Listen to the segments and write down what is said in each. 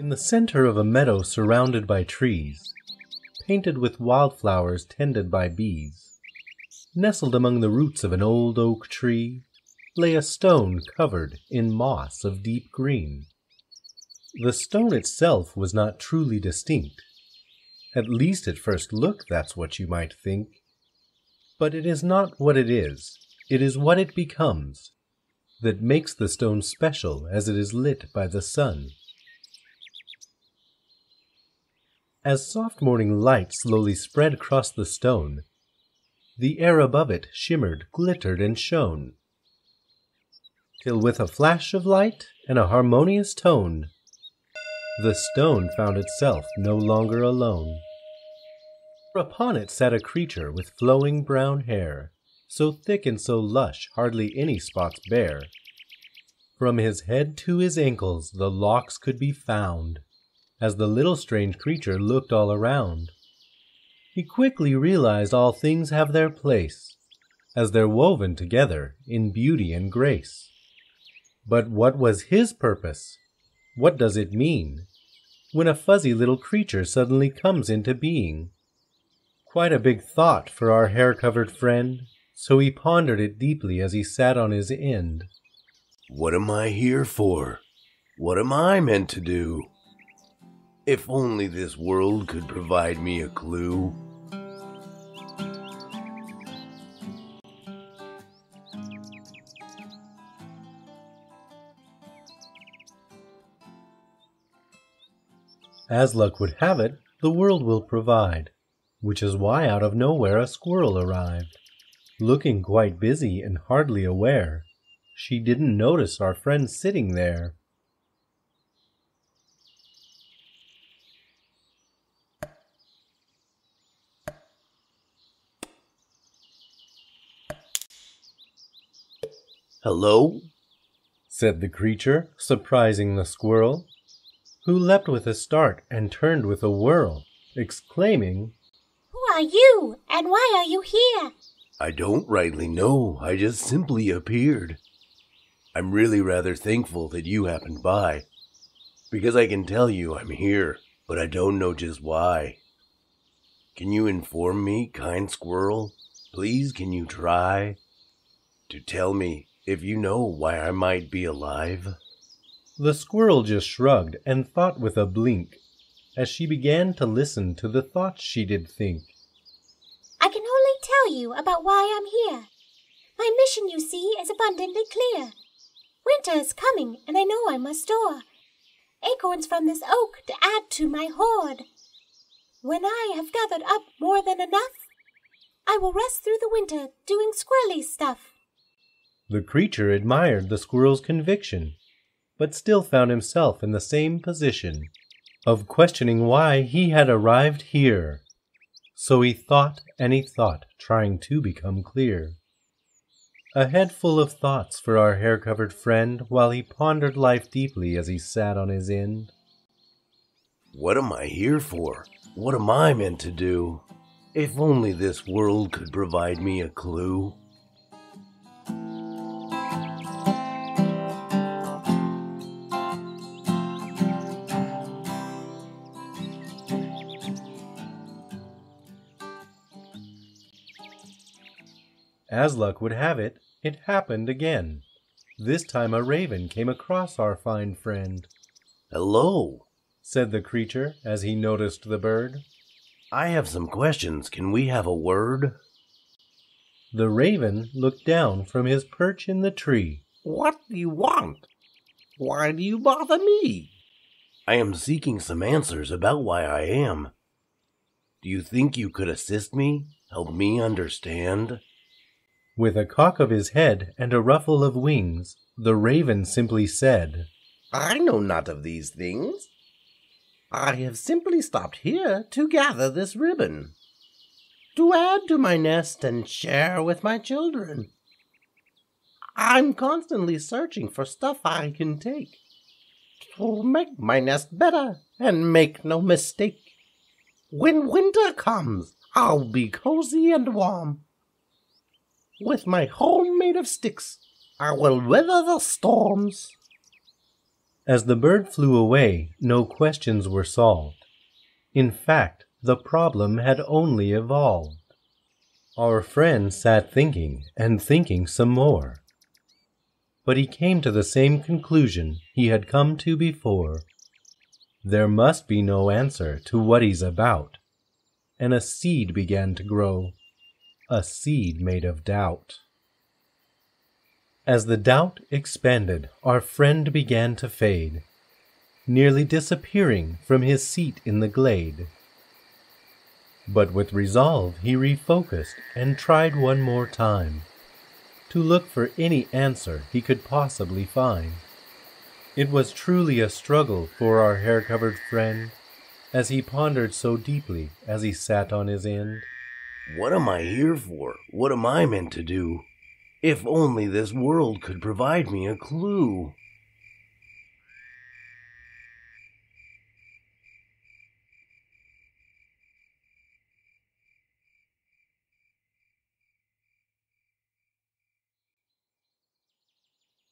In the center of a meadow surrounded by trees, painted with wildflowers tended by bees, nestled among the roots of an old oak tree, lay a stone covered in moss of deep green. The stone itself was not truly distinct. At least at first look, that's what you might think. But it is not what it is what it becomes, that makes the stone special as it is lit by the sun. As soft morning light slowly spread across the stone, the air above it shimmered, glittered, and shone, till with a flash of light and a harmonious tone, the stone found itself no longer alone. For upon it sat a creature with flowing brown hair, so thick and so lush hardly any spots bare. From his head to his ankles the locks could be found. As the little strange creature looked all around, he quickly realized all things have their place, as they're woven together in beauty and grace. But what was his purpose? What does it mean, when a fuzzy little creature suddenly comes into being? Quite a big thought for our hair-covered friend, so he pondered it deeply as he sat on his end. What am I here for? What am I meant to do? If only this world could provide me a clue. As luck would have it, the world will provide, which is why out of nowhere a squirrel arrived. Looking quite busy and hardly aware, she didn't notice our friend sitting there. Hello? Said the creature, surprising the squirrel, who leapt with a start and turned with a whirl, exclaiming, Who are you, and why are you here? I don't rightly know, I just simply appeared. I'm really rather thankful that you happened by, because I can tell you I'm here, but I don't know just why. Can you inform me, kind squirrel? Please, can you try to tell me if you know why I might be alive? The squirrel just shrugged and thought with a blink, as she began to listen to the thoughts she did think. I can only tell you about why I'm here. My mission, you see, is abundantly clear. Winter is coming, and I know I must store acorns from this oak to add to my hoard. When I have gathered up more than enough, I will rest through the winter doing squirrely stuff. The creature admired the squirrel's conviction, but still found himself in the same position of questioning why he had arrived here. So he thought and he thought, trying to become clear. A head full of thoughts for our hair-covered friend, while he pondered life deeply as he sat on his end. What am I here for? What am I meant to do? If only this world could provide me a clue. As luck would have it, it happened again. This time a raven came across our fine friend. Hello, said the creature as he noticed the bird. I have some questions. Can we have a word? The raven looked down from his perch in the tree. What do you want? Why do you bother me? I am seeking some answers about why I am. Do you think you could assist me? Help me understand? With a cock of his head and a ruffle of wings, the raven simply said, I know not of these things. I have simply stopped here to gather this ribbon, to add to my nest and share with my children. I'm constantly searching for stuff I can take to make my nest better and make no mistake. When winter comes, I'll be cozy and warm. With my home made of sticks, I will weather the storms. As the bird flew away, no questions were solved. In fact, the problem had only evolved. Our friend sat thinking and thinking some more. But he came to the same conclusion he had come to before. There must be no answer to what he's about. And a seed began to grow, a seed made of doubt. As the doubt expanded, our friend began to fade, nearly disappearing from his seat in the glade. But with resolve he refocused and tried one more time, to look for any answer he could possibly find. It was truly a struggle for our hair-covered friend, as he pondered so deeply as he sat on his end. What am I here for? What am I meant to do? If only this world could provide me a clue.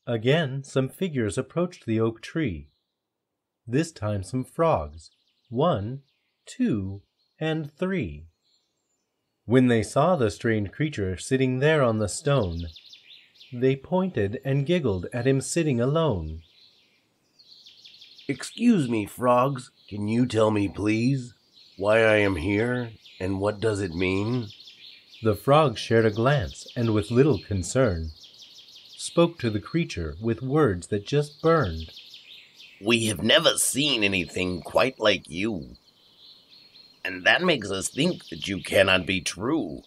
Again some figures approached the oak tree. This time some frogs, 1, 2, and 3. When they saw the strange creature sitting there on the stone, they pointed and giggled at him sitting alone. Excuse me, frogs, can you tell me, please, why I am here, and what does it mean? The frogs shared a glance, and with little concern, spoke to the creature with words that just burned. We have never seen anything quite like you, and that makes us think that you cannot be true.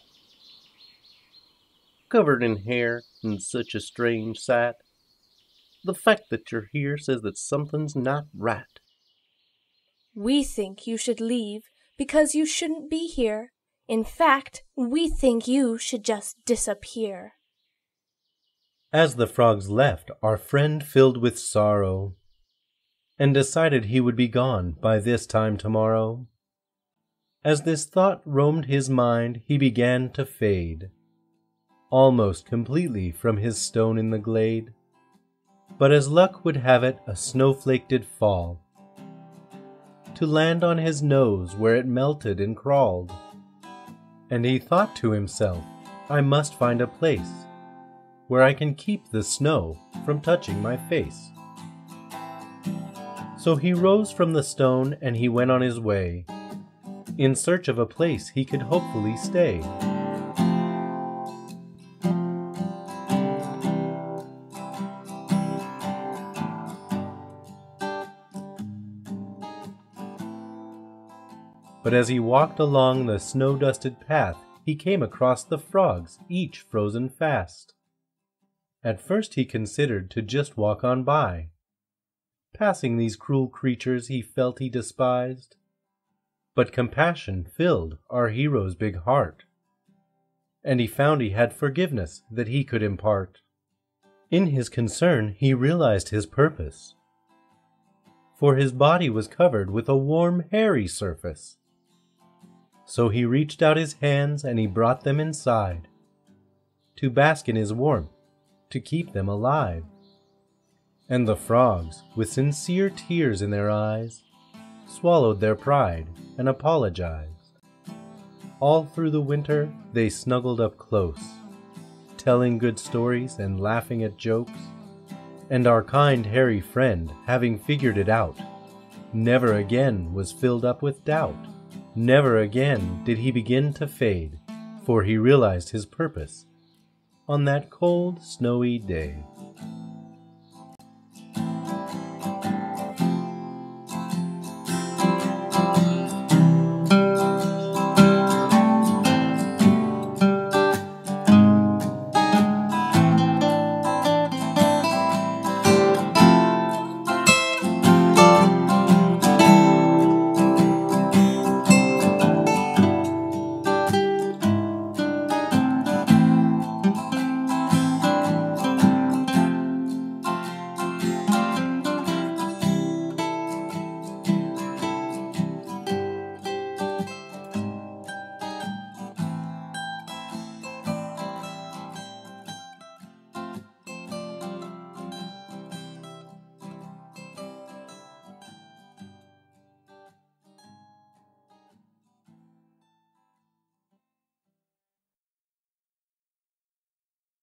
Covered in hair and such a strange sight, the fact that you're here says that something's not right. We think you should leave because you shouldn't be here. In fact, we think you should just disappear. As the frogs left, our friend filled with sorrow, and decided he would be gone by this time tomorrow. As this thought roamed his mind, he began to fade, almost completely from his stone in the glade. But as luck would have it, a snowflake did fall, to land on his nose where it melted and crawled. And he thought to himself, I must find a place where I can keep the snow from touching my face. So he rose from the stone and he went on his way, in search of a place he could hopefully stay. But as he walked along the snow-dusted path, he came across the frogs, each frozen fast. At first he considered to just walk on by. Passing these cruel creatures he felt he despised. But compassion filled our hero's big heart, and he found he had forgiveness that he could impart. In his concern he realized his purpose, for his body was covered with a warm, hairy surface. So he reached out his hands and he brought them inside, to bask in his warmth, to keep them alive. And the frogs, with sincere tears in their eyes, swallowed their pride and apologized. All through the winter they snuggled up close, telling good stories and laughing at jokes. And our kind hairy friend, having figured it out, never again was filled up with doubt. Never again did he begin to fade, for he realized his purpose on that cold, snowy day.